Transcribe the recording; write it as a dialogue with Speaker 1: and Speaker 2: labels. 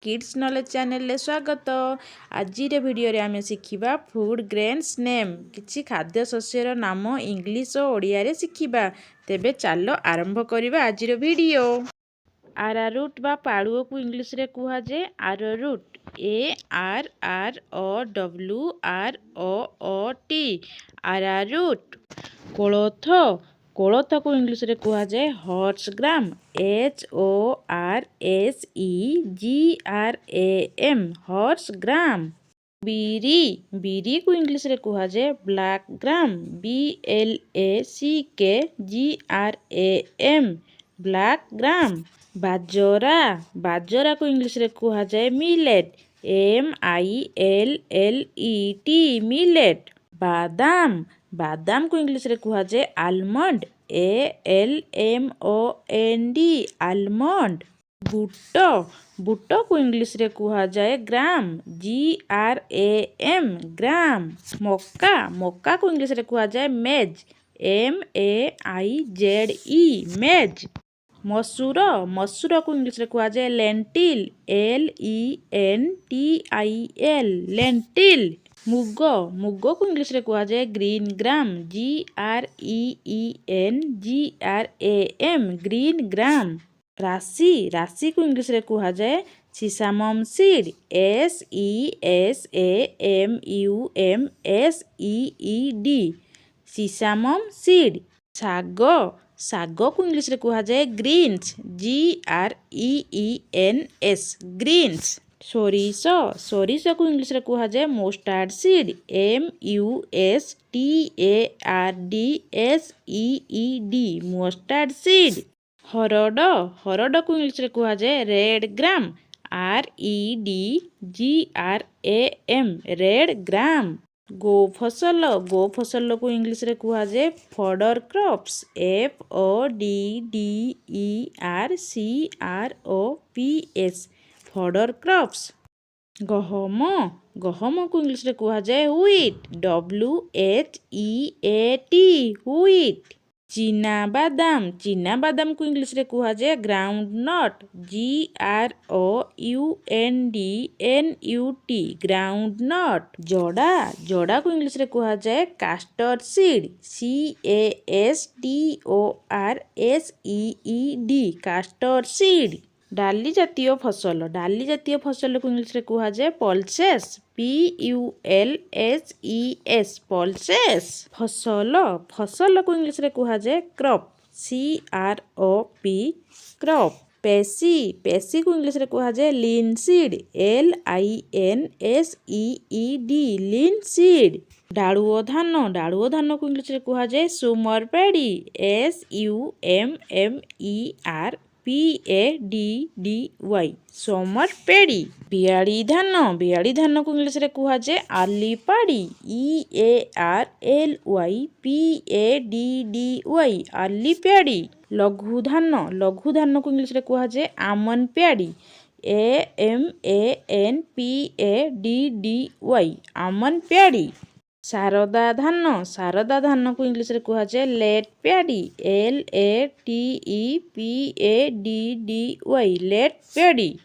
Speaker 1: Kids knowledge channel स्वागत। आज video रे आमे शिखिबा फूड ग्रेन्स नेम किछि खाद्य शस्यर नाम इंग्लिश और ओडिया रे शिखिबा। तेबे चलो आरंभ करिबा आज वीडियो। आरारूट बा पाड़ुओ को इंग्लिश रे कुहा जे आरारूट। ARROWROOT arrowroot. कोलोथ कोलोथ को इंग्लिश रे कुहा जे horse gram. HORSEGRAM horse gram. बीरी बीरी को इंग्लिश रे कुहा जे black gram. BLACKGRAM black gram. बाजरा बाजरा को इंग्लिश रे कुहा जाए मिलेट। MILLET millet. बादाम बादाम को इंग्लिश रे कुहा जाए आलमंड। ALMOND almond. बुट बुट को इंग्लिश रे कुहा जाए ग्राम। GRAM ग्राम। मक्का मक्का को इंग्लिश रे कुहा जाए मेज। MAIZE मेज। मसूर मसूर को इंग्लिश रे कुहा जाए लेंटिल। LENTIL lentil. मुग मुग को इंग्लिश रे कुहा जाए green gram. GREENGRAM green gram. राशि राशि को इंग्लिश रे कुहा जाए sesamum seed. SESAMUM sesamum seed. शाग शाग को इंग्लिश रे कुहा जाए ग्रीन्स। GREENS greens. सोरिष सोरिष को इंग्लिश रे कुहा जाए mustard seed. MUSTARDSEED mustard seed. हरड हरड को इंग्लिश रे कुहा जाए red gram. REDGRAM red gram. गो फसल को इंग्लिश रे कुहा जाए fodder crops. FODDERCROPS fodder crops. गहम गहम को इंग्लिश रे कुहा जाए व्हीट। WHEAT wheat. चीना बादाम को इंग्लिश रे कुहा जाए groundnut. GROUNDNUT groundnut. जड़ा जड़ा को इंग्लिश रे कुहा जाए castor seed. CASTORSEED castor seed. डाली जातीय फसल को इंग्लिश रे कुहा जाए पल्सेस। PULSES pulses. फसल को इंग्लिश रे कुहा जाए क्रॉप। CROP crop. पेसी को इंग्लिश रे कुहा जाए linseed. LINSEED linseed. डाड़ुओ धान को इंग्लिश रे कुहा जाए summer paddy. SUMMERPADDY summer paddy. बियाड़ी धान को इंग्लिश रे कुहा जाए early paddy. EARLYPADDY early paddy. लघु धान को इंग्लिश रे कुहा जाए आमन प्याड़ी। AMANPADDY आमन प्याड़ी। शारदा धान को इंग्लिश रे कुहा जाए लेट प्याडी। LATEPADDY late प्याडी।